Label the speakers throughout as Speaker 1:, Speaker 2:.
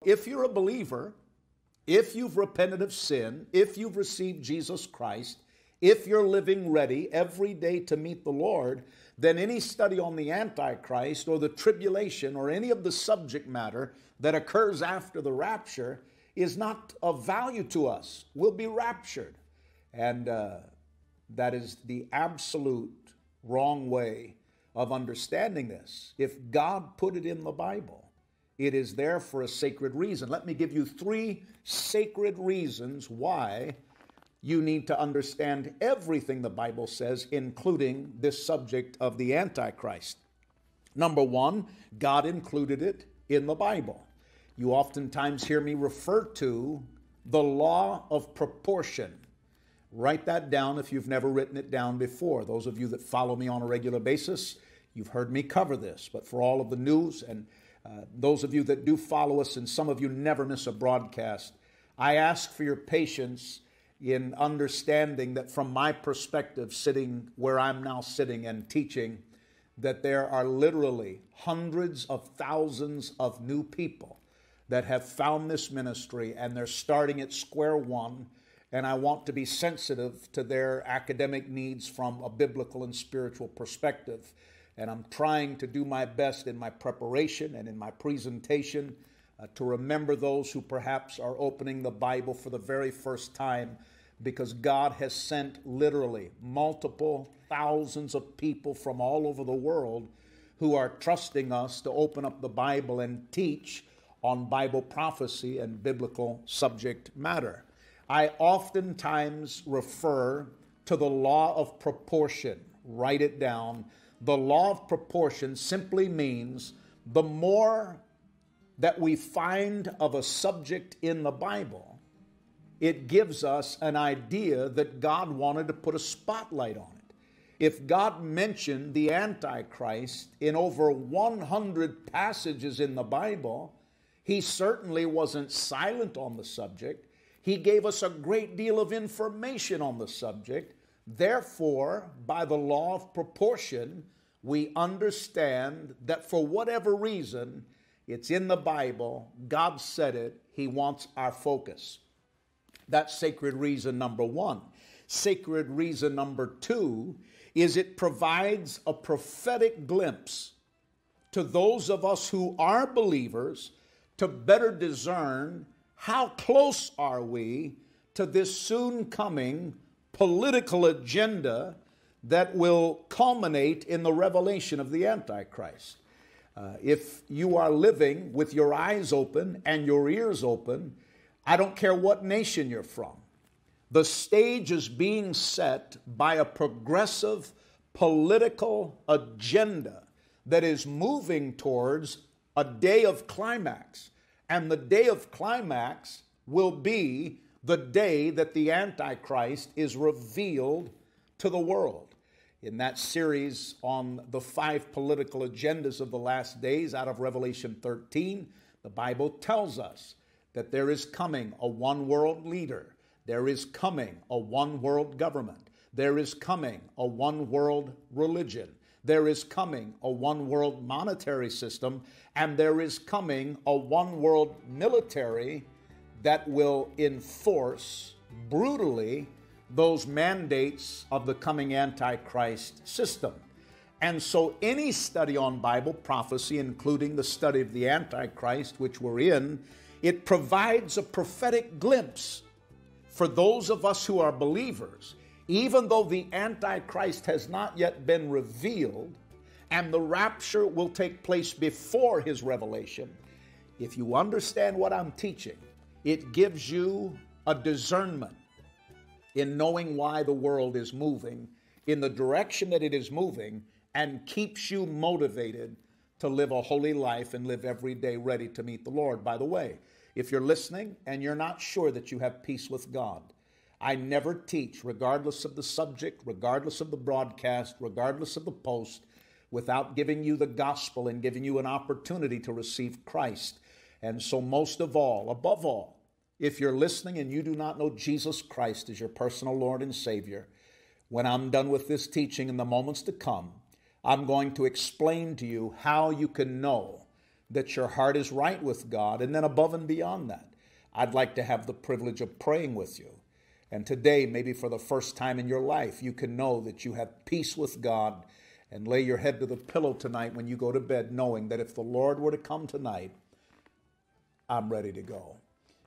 Speaker 1: if you're a believer, if you've repented of sin, if you've received Jesus Christ, if you're living ready every day to meet the Lord, then any study on the Antichrist or the tribulation or any of the subject matter that occurs after the rapture is not of value to us. We'll be raptured. And that is the absolute wrong way of understanding this. If God put it in the Bible, it is there for a sacred reason. Let me give you 3 sacred reasons why you need to understand everything the Bible says, including this subject of the Antichrist. Number 1, God included it in the Bible. You oftentimes hear me refer to the law of proportion. Write that down if you've never written it down before. Those of you that follow me on a regular basis, you've heard me cover this. But for all of the news and those of you that do follow us, and some of you never miss a broadcast, I ask for your patience in understanding that from my perspective, sitting where I'm now sitting and teaching, that there are literally hundreds of thousands of new people that have found this ministry, and they're starting at square one. And I want to be sensitive to their academic needs from a biblical and spiritual perspective. And I'm trying to do my best in my preparation and in my presentation to remember those who perhaps are opening the Bible for the very first time, because God has sent literally multiple thousands of people from all over the world who are trusting us to open up the Bible and teach on Bible prophecy and biblical subject matter. I oftentimes refer to the law of proportion. Write it down. The law of proportion simply means the more that we find of a subject in the Bible, it gives us an idea that God wanted to put a spotlight on it. If God mentioned the Antichrist in over 100 passages in the Bible, He certainly wasn't silent on the subject. He gave us a great deal of information on the subject. Therefore, by the law of proportion, we understand that for whatever reason, it's in the Bible, God said it, He wants our focus. That's sacred reason number 1. Sacred reason number 2 is it provides a prophetic glimpse to those of us who are believers to better discern how close are we to this soon coming political agenda that will culminate in the revelation of the Antichrist. If you are living with your eyes open and your ears open, I don't care what nation you're from, the stage is being set by a progressive political agenda that is moving towards a day of climax. And the day of climax will be the day that the Antichrist is revealed to the world. In that series on the 5 political agendas of the last days out of Revelation 13, the Bible tells us that there is coming a one world leader. There is coming a one world government. There is coming a one world religion. There is coming a one world monetary system, and there is coming a one world military that will enforce brutally those mandates of the coming Antichrist system. And so any study on Bible prophecy, including the study of the Antichrist, which we're in, it provides a prophetic glimpse for those of us who are believers. Even though the Antichrist has not yet been revealed, and the rapture will take place before his revelation, if you understand what I'm teaching, it gives you a discernment in knowing why the world is moving in the direction that it is moving, and keeps you motivated to live a holy life and live every day ready to meet the Lord. By the way, if you're listening and you're not sure that you have peace with God, I never teach, regardless of the subject, regardless of the broadcast, regardless of the post, without giving you the gospel and giving you an opportunity to receive Christ. And so most of all, above all, if you're listening and you do not know Jesus Christ as your personal Lord and Savior, when I'm done with this teaching in the moments to come, I'm going to explain to you how you can know that your heart is right with God. And then above and beyond that, I'd like to have the privilege of praying with you. And today, maybe for the first time in your life, you can know that you have peace with God and lay your head to the pillow tonight when you go to bed, knowing that if the Lord were to come tonight, I'm ready to go.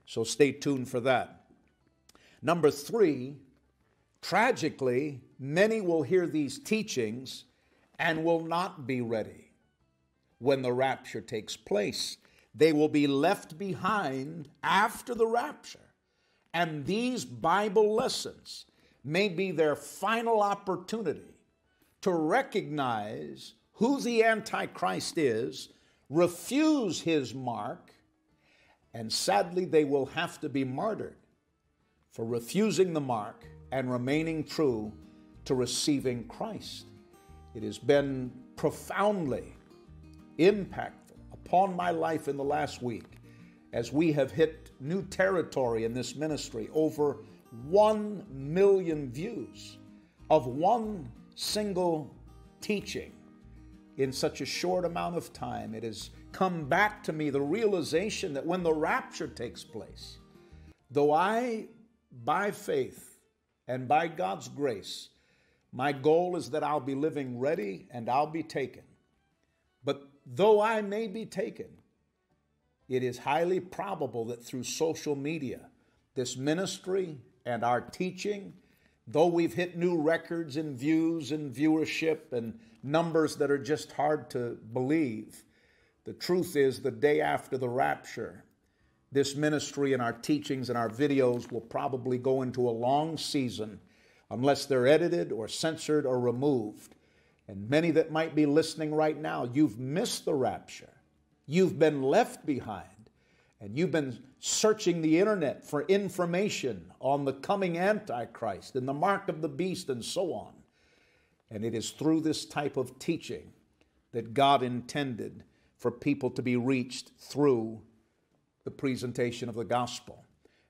Speaker 1: So stay tuned for that. Number 3, tragically, many will hear these teachings and will not be ready when the rapture takes place. They will be left behind after the rapture. And these Bible lessons may be their final opportunity to recognize who the Antichrist is, refuse his mark, and sadly they will have to be martyred for refusing the mark and remaining true to receiving Christ. It has been profoundly impactful upon my life in the last week as we have hit new territory in this ministry, over 1 million views of one single teaching in such a short amount of time. It has come back to me the realization that when the rapture takes place, though I, by faith and by God's grace, my goal is that I'll be living ready and I'll be taken. But though I may be taken, it is highly probable that through social media, this ministry and our teaching, though we've hit new records in views and viewership and numbers that are just hard to believe, the truth is the day after the rapture, this ministry and our teachings and our videos will probably go into a long season unless they're edited or censored or removed. And many that might be listening right now, you've missed the rapture. You've been left behind, and you've been searching the internet for information on the coming Antichrist and the mark of the beast and so on. And it is through this type of teaching that God intended for people to be reached through the presentation of the gospel.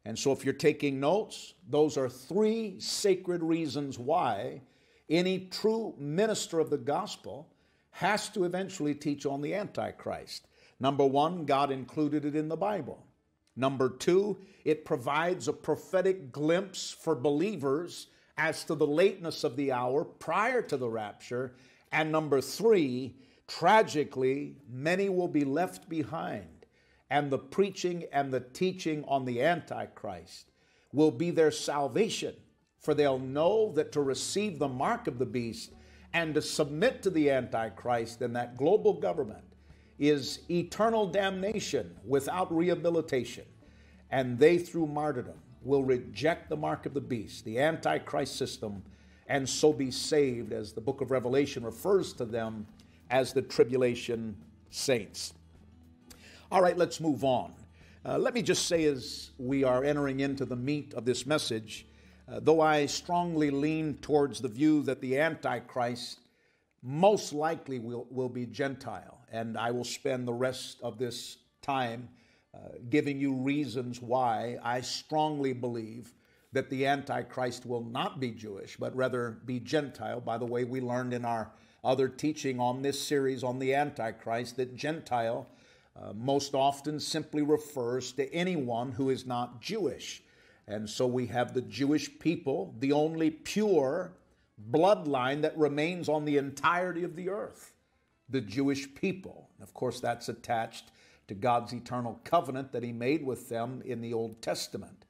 Speaker 1: And so if you're taking notes, those are 3 sacred reasons why any true minister of the gospel has to eventually teach on the Antichrist. Number 1, God included it in the Bible. Number 2, it provides a prophetic glimpse for believers as to the lateness of the hour prior to the rapture. And number 3, tragically, many will be left behind, and the preaching and the teaching on the Antichrist will be their salvation, for they'll know that to receive the mark of the beast and to submit to the Antichrist and that global government is eternal damnation without rehabilitation. And they, through martyrdom, will reject the mark of the beast, the Antichrist system, and so be saved, as the book of Revelation refers to them as the tribulation saints. All right, let's move on. Let me just say, as we are entering into the meat of this message, though I strongly lean towards the view that the Antichrist most likely will be Gentile, and I will spend the rest of this time giving you reasons why I strongly believe that the Antichrist will not be Jewish, but rather be Gentile. By the way, we learned in our other teaching on this series on the Antichrist that Gentile most often simply refers to anyone who is not Jewish. And so we have the Jewish people, the only pure bloodline that remains on the entirety of the earth, the Jewish people. And of course, that's attached to God's eternal covenant that he made with them in the Old Testament.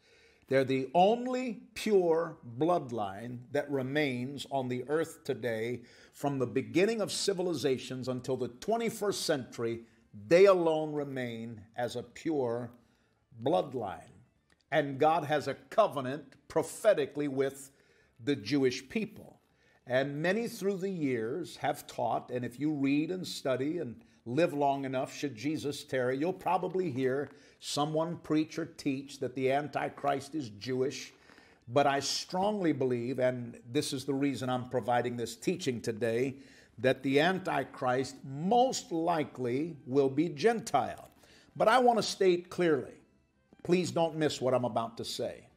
Speaker 1: They're the only pure bloodline that remains on the earth today. From the beginning of civilizations until the 21st century, they alone remain as a pure bloodline. And God has a covenant prophetically with the Jewish people. And many through the years have taught, and if you read and study and live long enough, should Jesus tarry, you'll probably hear someone preach or teach that the Antichrist is Jewish. But I strongly believe, and this is the reason I'm providing this teaching today, that the Antichrist most likely will be Gentile. But I want to state clearly, please don't miss what I'm about to say.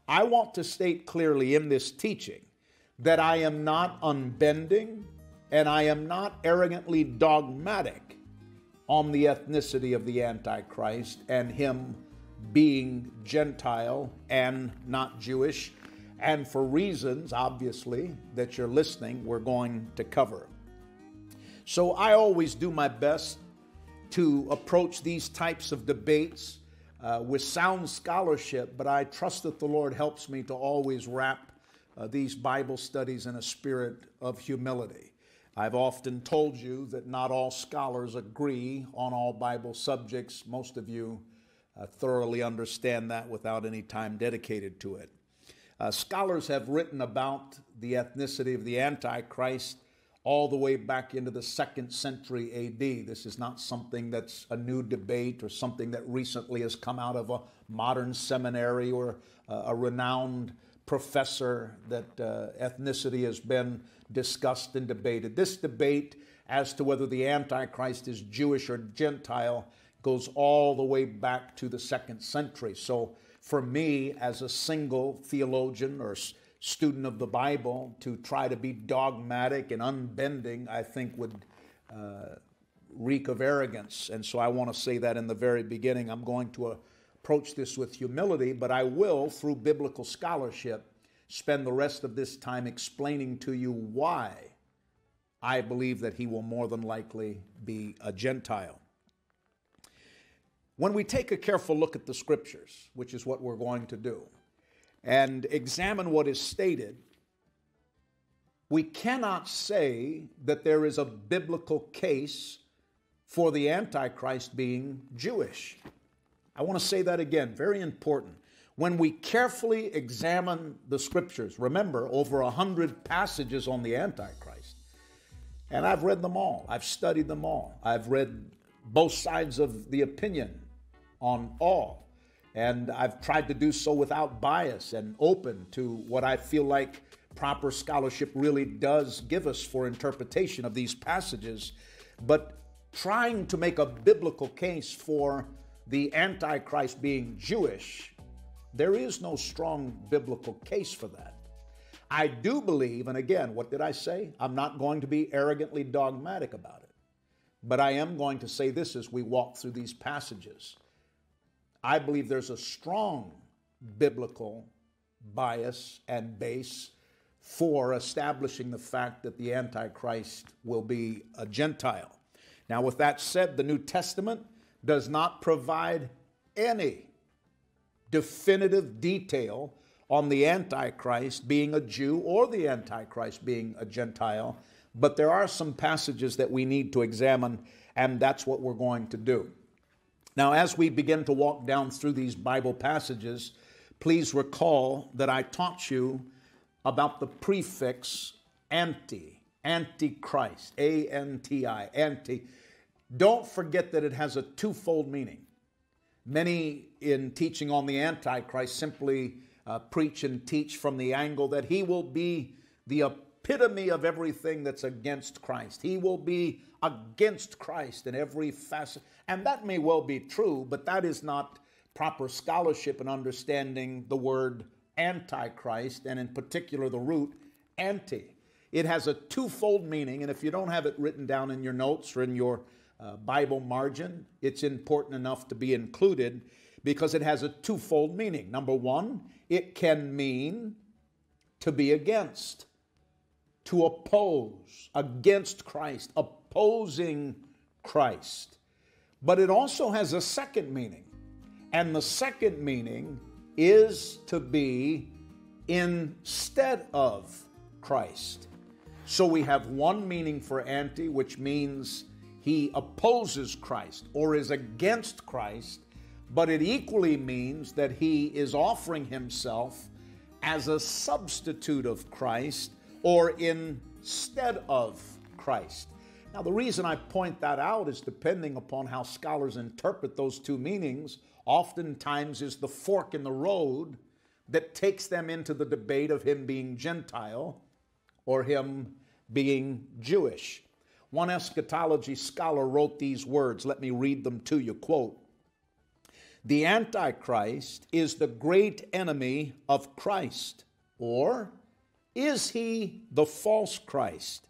Speaker 1: I want to state clearly in this teaching that I am not unbending and I am not arrogantly dogmatic on the ethnicity of the Antichrist and him being Gentile and not Jewish. And for reasons, obviously, that you're listening, we're going to cover. So I always do my best to approach these types of debates with sound scholarship, but I trust that the Lord helps me to always wrap these Bible studies in a spirit of humility. I've often told you that not all scholars agree on all Bible subjects. Most of you thoroughly understand that without any time dedicated to it. Scholars have written about the ethnicity of the Antichrist all the way back into the 2nd century A.D. This is not something that's a new debate or something that recently has come out of a modern seminary or a renowned professor that ethnicity has been discussed and debated. This debate as to whether the Antichrist is Jewish or Gentile goes all the way back to the 2nd century. So for me, as a single theologian or student of the Bible, to try to be dogmatic and unbending, I think would reek of arrogance. And so I want to say that in the very beginning. I'm going to approach this with humility, but I will, through biblical scholarship, spend the rest of this time explaining to you why I believe that he will more than likely be a Gentile. When we take a careful look at the Scriptures, which is what we're going to do, and examine what is stated, we cannot say that there is a biblical case for the Antichrist being Jewish. I want to say that again, very important. When we carefully examine the Scriptures, remember, over 100 passages on the Antichrist, and I've read them all. I've studied them all. I've read both sides of the opinion on all. And I've tried to do so without bias and open to what I feel like proper scholarship really does give us for interpretation of these passages. But trying to make a biblical case for the Antichrist being Jewish, there is no strong biblical case for that. I do believe, and again, what did I say? I'm not going to be arrogantly dogmatic about it. But I am going to say this as we walk through these passages. I believe there's a strong biblical bias and base for establishing the fact that the Antichrist will be a Gentile. Now, with that said, the New Testament does not provide any definitive detail on the Antichrist being a Jew or the Antichrist being a Gentile, but there are some passages that we need to examine, and that's what we're going to do. Now, as we begin to walk down through these Bible passages, please recall that I taught you about the prefix Antichrist, A-N-T-I, anti. Don't forget that it has a twofold meaning. Many in teaching on the Antichrist simply preach and teach from the angle that he will be the epitome of everything that's against Christ. He will be against Christ in every facet. And that may well be true, but that is not proper scholarship in understanding the word Antichrist, and in particular the root anti. It has a twofold meaning, and if you don't have it written down in your notes or in your Bible margin, it's important enough to be included because it has a twofold meaning. Number one, it can mean to be against, to oppose, against Christ, opposing Christ. But it also has a second meaning, and the second meaning is to be instead of Christ. So we have one meaning for anti, which means he opposes Christ or is against Christ, but it equally means that he is offering himself as a substitute of Christ or instead of Christ. Now, the reason I point that out is depending upon how scholars interpret those two meanings, oftentimes is the fork in the road that takes them into the debate of him being Gentile or him being Jewish. One eschatology scholar wrote these words. Let me read them to you. Quote, "The Antichrist is the great enemy of Christ, or is he the false Christ?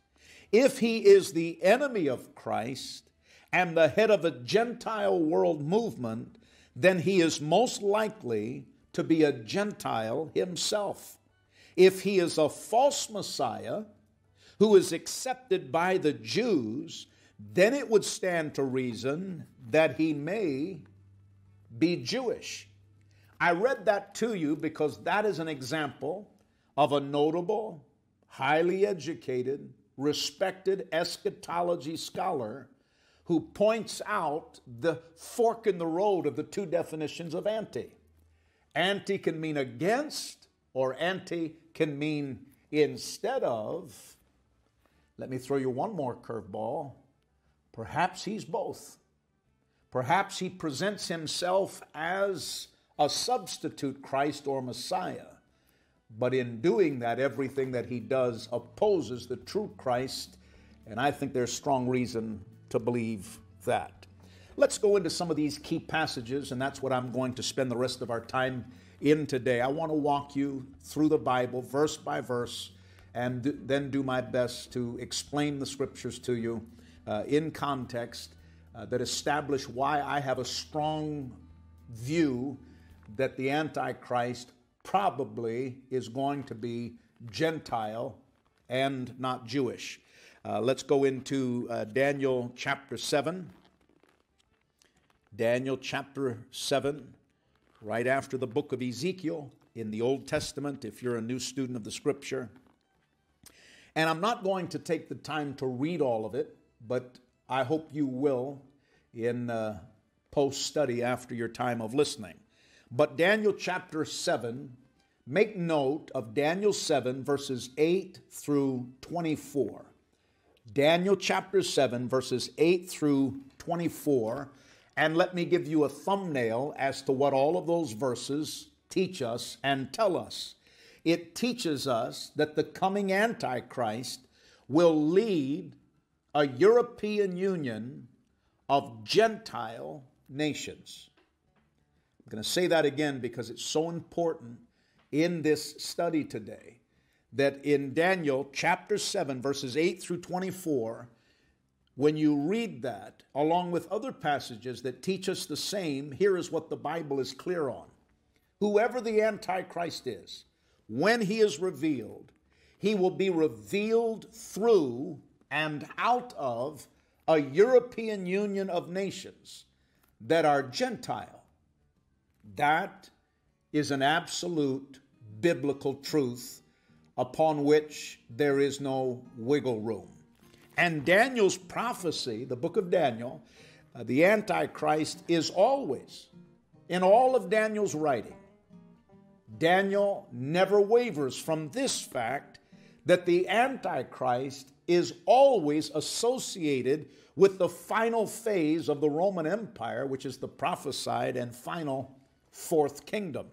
Speaker 1: If he is the enemy of Christ and the head of a Gentile world movement, then he is most likely to be a Gentile himself. If he is a false Messiah who is accepted by the Jews, then it would stand to reason that he may be Jewish. I read that to you because that is an example of a notable, highly educated, respected eschatology scholar who points out the fork in the road of the two definitions of anti. Anti can mean against, or anti can mean instead of. Let me throw you one more curveball. Perhaps he's both. Perhaps he presents himself as a substitute Christ or Messiah. But in doing that, everything that he does opposes the true Christ, and I think there's strong reason to believe that. Let's go into some of these key passages, and that's what I'm going to spend the rest of our time in today. I want to walk you through the Bible verse by verse, and then do my best to explain the scriptures to you in context that establish why I have a strong view that the Antichrist probably is going to be Gentile and not Jewish. Let's go into Daniel chapter 7. Daniel chapter 7, right after the book of Ezekiel in the Old Testament, if you're a new student of the Scripture. And I'm not going to take the time to read all of it, but I hope you will in post-study after your time of listening. But Daniel chapter 7, make note of Daniel 7 verses 8 through 24. Daniel chapter 7 verses 8 through 24. And let me give you a thumbnail as to what all of those verses teach us and tell us. It teaches us that the coming Antichrist will lead a European Union of Gentile nations. I'm going to say that again because it's so important in this study today, that in Daniel chapter 7, verses 8 through 24, when you read that, along with other passages that teach us the same, here is what the Bible is clear on. Whoever the Antichrist is, when he is revealed, he will be revealed through and out of a European Union of nations that are Gentile. That is an absolute biblical truth upon which there is no wiggle room. And Daniel's prophecy, the book of Daniel, the Antichrist is always, in all of Daniel's writing, Daniel never wavers from this fact that the Antichrist is always associated with the final phase of the Roman Empire, which is the prophesied and final fourth kingdom.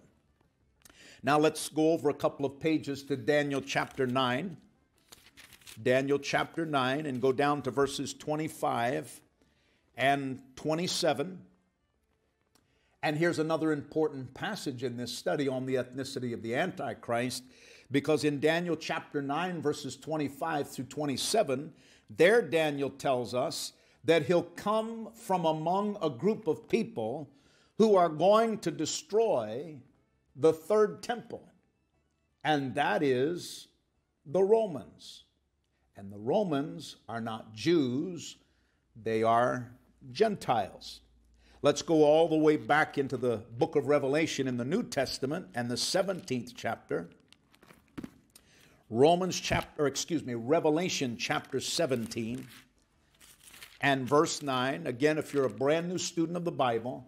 Speaker 1: Now let's go over a couple of pages to Daniel chapter 9. Daniel chapter 9, and go down to verses 25 and 27. And here's another important passage in this study on the ethnicity of the Antichrist, because in Daniel chapter 9, verses 25 through 27, there Daniel tells us that he'll come from among a group of people who are going to destroy the third temple, and that is the Romans. And the Romans are not Jews, they are Gentiles. Let's go all the way back into the book of Revelation in the New Testament and the 17th chapter. Revelation chapter 17 and verse 9. Again, if you're a brand new student of the Bible,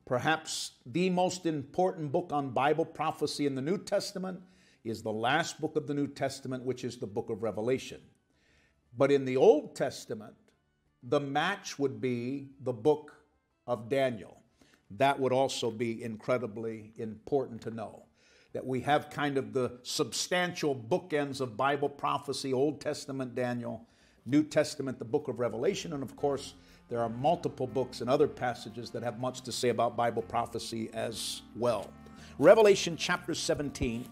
Speaker 1: perhaps the most important book on Bible prophecy in the New Testament is the last book of the New Testament, which is the book of Revelation. But in the Old Testament, the match would be the book of Daniel. That would also be incredibly important to know, that we have kind of the substantial bookends of Bible prophecy: Old Testament Daniel, New Testament the book of Revelation, and of course there are multiple books and other passages that have much to say about Bible prophecy as well. Revelation chapter 17,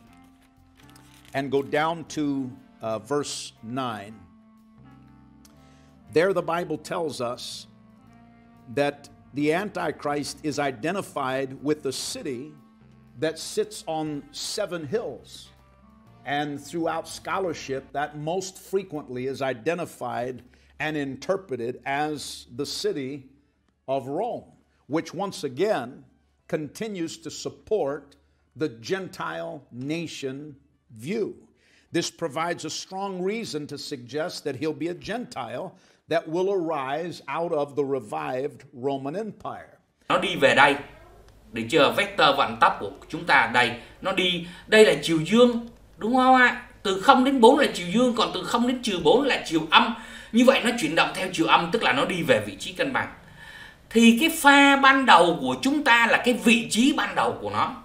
Speaker 1: and go down to verse 9. There the Bible tells us that the Antichrist is identified with the city that sits on 7 hills. And throughout scholarship, that most frequently is identified and interpreted as the city of Rome, which once again continues to support the Gentile nation view. This provides a strong reason to suggest that he'll be a Gentile that will arise out of the revived Roman Empire.
Speaker 2: Nó đi về đây, được chưa? Vector vận tốc của chúng ta đây, nó đi, đây là chiều dương, đúng không ạ? Từ 0 đến 4 là chiều dương, còn từ 0 đến -4 là chiều âm. Như vậy nó chuyển động theo chiều âm, tức là nó đi về vị trí cân bằng. Thì cái pha ban đầu của chúng ta là cái vị trí ban đầu của nó.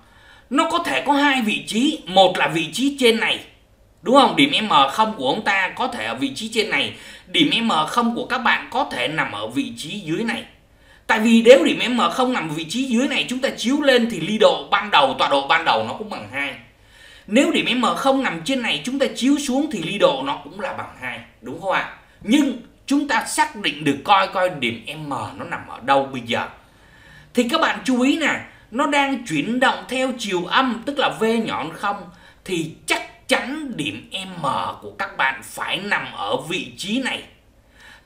Speaker 2: Nó có thể có 2 vị trí, một là vị trí trên này, đúng không? Điểm M0 của ông ta có thể ở vị trí trên này, điểm M0 của các bạn có thể nằm ở vị trí dưới này. Tại vì nếu điểm M0 nằm ở vị trí dưới này, chúng ta chiếu lên thì ly độ ban đầu, tọa độ ban đầu nó cũng bằng 2. Nếu điểm M0 nằm trên này, chúng ta chiếu xuống thì ly độ nó cũng là bằng 2, đúng không ạ? Nhưng chúng ta xác định được coi điểm M nó nằm ở đâu bây giờ. Thì các bạn chú ý nè, nó đang chuyển động theo chiều âm, tức là V nhỏ 0, thì chắc chắn điểm M của các bạn phải nằm ở vị trí này.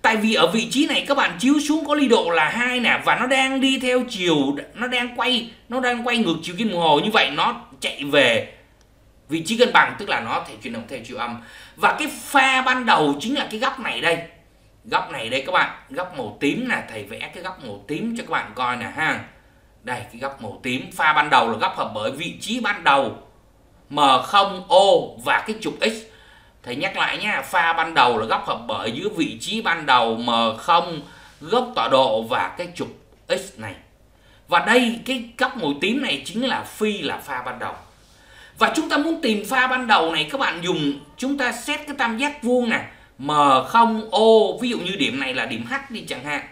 Speaker 2: Tại vì ở vị trí này các bạn chiếu xuống có ly độ là 2 nè, và nó đang đi theo chiều, nó đang quay ngược chiều kim đồng hồ, như vậy nó chạy về vị trí cân bằng, tức là nó thể chuyển động theo chiều âm. Và cái pha ban đầu chính là cái góc này đây. Góc này đây các bạn, góc màu tím nè, thầy vẽ cái góc màu tím cho các bạn coi nè ha. Đây, cái góc màu tím, pha ban đầu là góc hợp bởi vị trí ban đầu M0O và cái trục X. Thầy nhắc lại nha, pha ban đầu là góc hợp bởi giữa vị trí ban đầu M0, góc tọa độ và cái trục X này. Và đây, cái góc màu tím này chính là phi là pha ban đầu. Và chúng ta muốn tìm pha ban đầu này, các bạn chúng ta xét cái tam giác vuông nè, M0O, ví dụ như điểm này là điểm H đi chẳng hạn,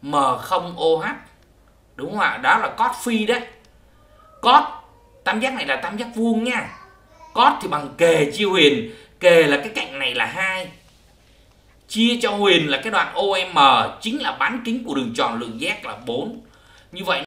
Speaker 2: M0OH, đúng không ạ? Đó là cos phi đấy. Cos, tam giác này là tam giác vuông nha. Cos thì bằng kề chia huyền, kề là cái cạnh này là 2, chia cho huyền là cái đoạn OM, chính là bán kính của đường tròn lượng giác là 4. Như vậy